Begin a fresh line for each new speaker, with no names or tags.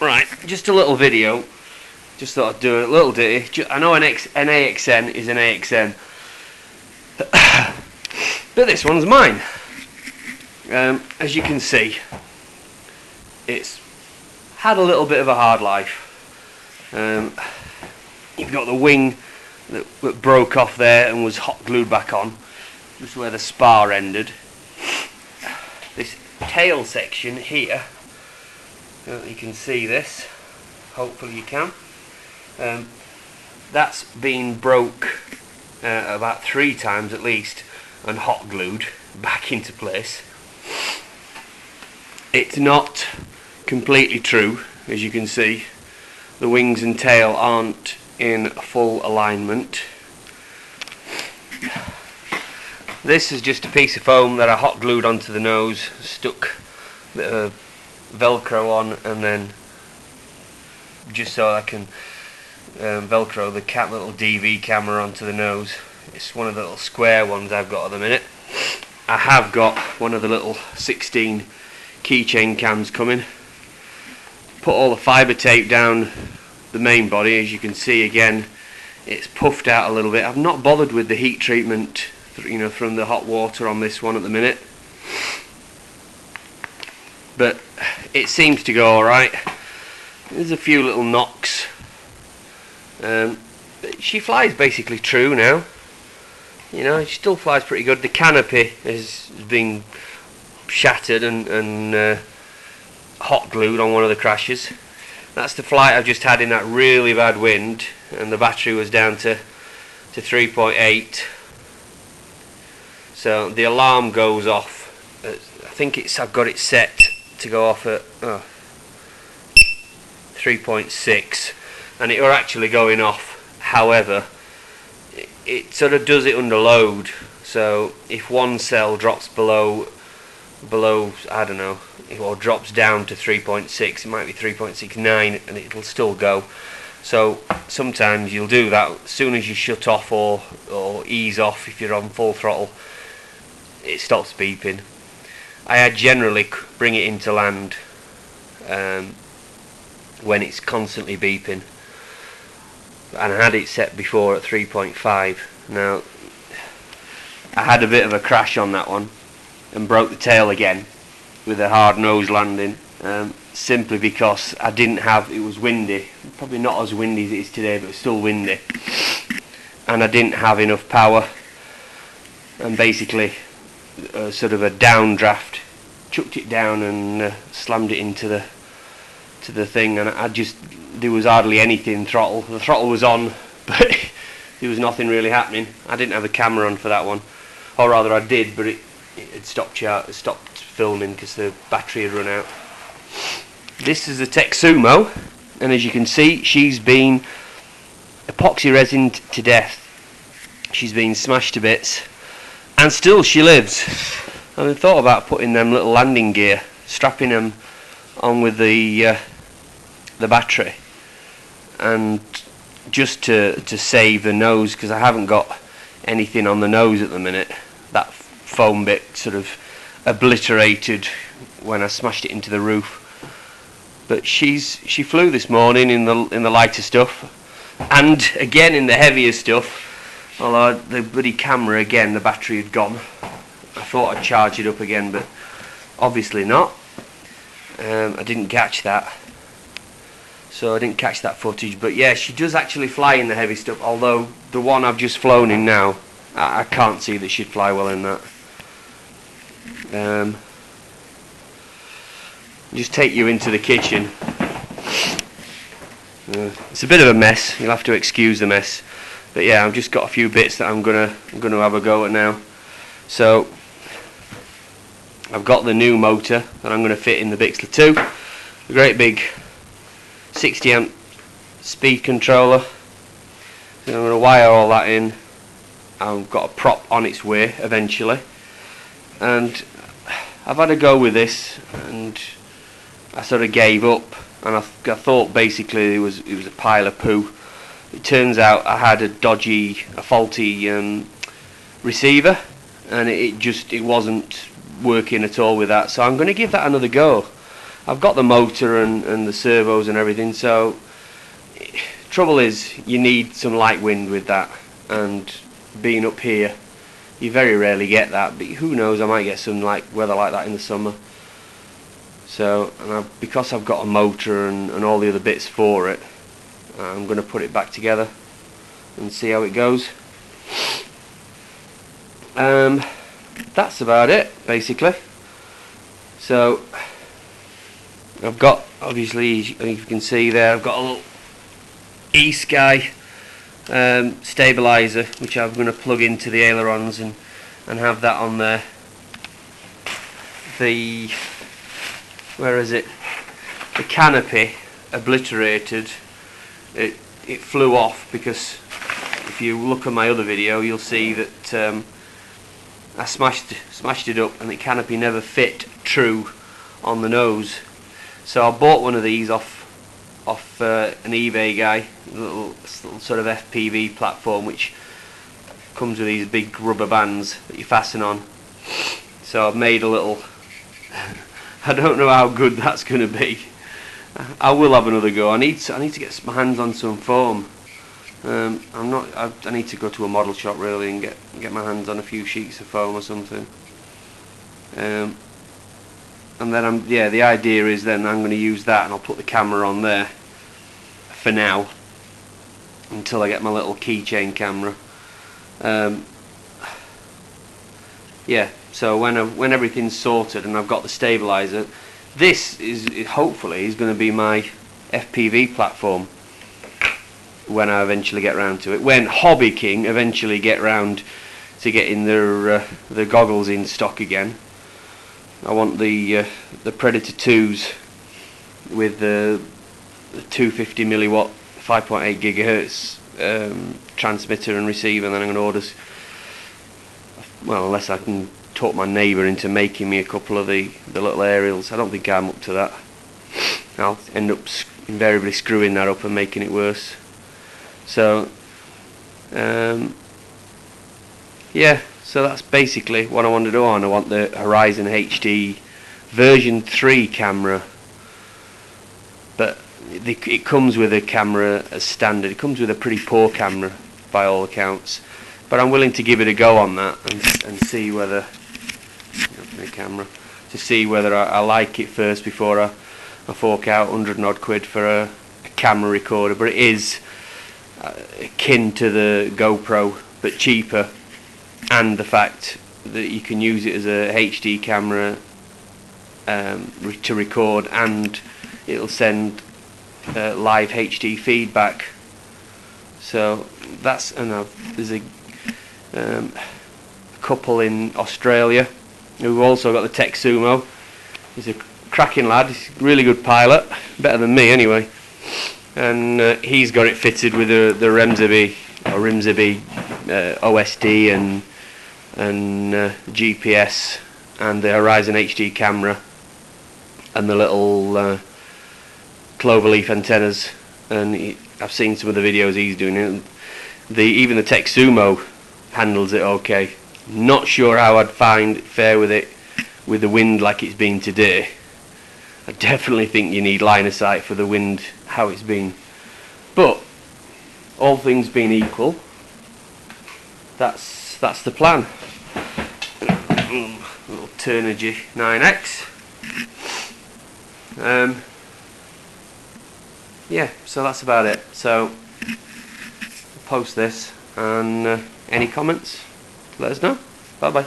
Right, just a little video. Just thought I'd do a little ditty. I know an AXN is an AXN, but this one's mine. As you can see, it's had a little bit of a hard life. You've got the wing that broke off there and was hot glued back on, just where the spar ended. This tail section here, you can see this, hopefully you can, that's been broke about 3 times at least and hot glued back into place. It's not completely true, as you can see. The wings and tail aren't in full alignment. This is just a piece of foam that I hot glued onto the nose, stuck a bit of Velcro on, and then just so I can Velcro the little DV camera onto the nose. It's one of the little square ones I've got at the minute. I have got one of the little 16 keychain cams coming. Put all the fibre tape down the main body. As you can see, again, it's puffed out a little bit. I've not bothered with the heat treatment, from the hot water on this one at the minute, but it seems to go alright. There's a few little knocks. She flies basically true now. She still flies pretty good. The canopy has been shattered and hot glued on one of the crashes. That's the flight I've just had in that really bad wind, and the battery was down to 3.8. So the alarm goes off. I think I've got it set to go off at 3.6, and it were actually going off. However, it sort of does it under load. So if one cell drops below, I don't know, or drops down to 3.6, it might be 3.69, and it'll still go. So sometimes you'll do that as soon as you shut off or ease off. If you're on full throttle, it stops beeping. I generally bring it into land when it's constantly beeping, and I had it set before at 3.5. Now, I had a bit of a crash on that one and broke the tail again with a hard nose landing, simply because I didn't have, it was windy, probably not as windy as it is today, but it's still windy, and I didn't have enough power, and basically sort of a downdraft chucked it down and slammed it into the thing, and there was hardly anything throttle. The throttle was on, but there was nothing really happening. I didn't have a camera on for that one, or rather I did, but it stopped filming because the battery had run out. This is a Tek Sumo, and as you can see, she's been epoxy resined to death. She's been smashed to bits, and still she lives. I thought about putting them little landing gear, strapping them on with the battery, and just to save the nose, because I haven't got anything on the nose at the minute. That foam bit sort of obliterated when I smashed it into the roof. But she flew this morning in the lighter stuff, and again in the heavier stuff. Although the bloody camera, again, the battery had gone. I thought I'd charge it up again, but obviously not. I didn't catch that. So I didn't catch that footage. But yeah, she does actually fly in the heavy stuff, although the one I've just flown in now, I can't see that she'd fly well in that. Just take you into the kitchen. It's a bit of a mess, you'll have to excuse the mess. But yeah, I've just got a few bits that I'm gonna have a go at now. So I've got the new motor that I'm gonna fit in the Bixler 2. A great big 60 amp speed controller. So I'm gonna wire all that in. I've got a prop on its way eventually. And I've had a go with this, and I sort of gave up, and I thought basically it was a pile of poo. It turns out I had a faulty receiver, and it wasn't working at all with that. So I'm going to give that another go. I've got the motor and the servos and everything, so trouble is you need some light wind with that, and being up here you very rarely get that, but who knows, I might get some weather like that in the summer. So, because I've got a motor and all the other bits for it, I'm going to put it back together and see how it goes. That's about it basically. So I've got, obviously, if you can see there, I've got a little E-Sky stabilizer which I'm going to plug into the ailerons and have that on there. Where is it? The canopy obliterated. It flew off because if you look at my other video you'll see that I smashed it up and the canopy never fit true on the nose. So I bought one of these off an eBay guy, a little sort of FPV platform which comes with these big rubber bands that you fasten on. So I've made a little I don't know how good that's going to be. I will have another go. I need to get my hands on some foam. I need to go to a model shop really and get my hands on a few sheets of foam or something. And then the idea is then I'm going to use that and I'll put the camera on there for now until I get my little keychain camera. Yeah, so when everything's sorted and I've got the stabilizer, this is hopefully is going to be my FPV platform when I eventually get round to it. When Hobby King eventually get round to getting their goggles in stock again, I want the Predator 2s with the 250 milliwatt 5.8 gigahertz transmitter and receiver, and then I'm going to order, well, unless I can talk my neighbour into making me a couple of the little aerials. I don't think I'm up to that. I'll end up invariably screwing that up and making it worse. So yeah, so that's basically what I want to do on. I want the Horizon HD version 3 camera, but it comes with a camera as standard. It comes with a pretty poor camera by all accounts, but I'm willing to give it a go on that and see whether I like it first before I fork out 100 and odd quid for a camera recorder. But it is akin to the GoPro but cheaper, and the fact that you can use it as a HD camera to record, and it'll send live HD feedback. So that's, and there's a couple in Australia who've also got the Tek Sumo. He's a cracking lad, he's a really good pilot, better than me anyway, and he's got it fitted with the Rimsby OSD and GPS and the Horizon HD camera and the little cloverleaf antennas, and I've seen some of the videos he's doing it. Even the Tek Sumo handles it okay. Not sure how I'd find it fare with it with the wind like it's been today. I definitely think you need line of sight for the wind how it's been, but all things being equal, that's the plan. Little Turnigy 9X. Yeah, so that's about it. So post this, and any comments, let us know. Bye bye.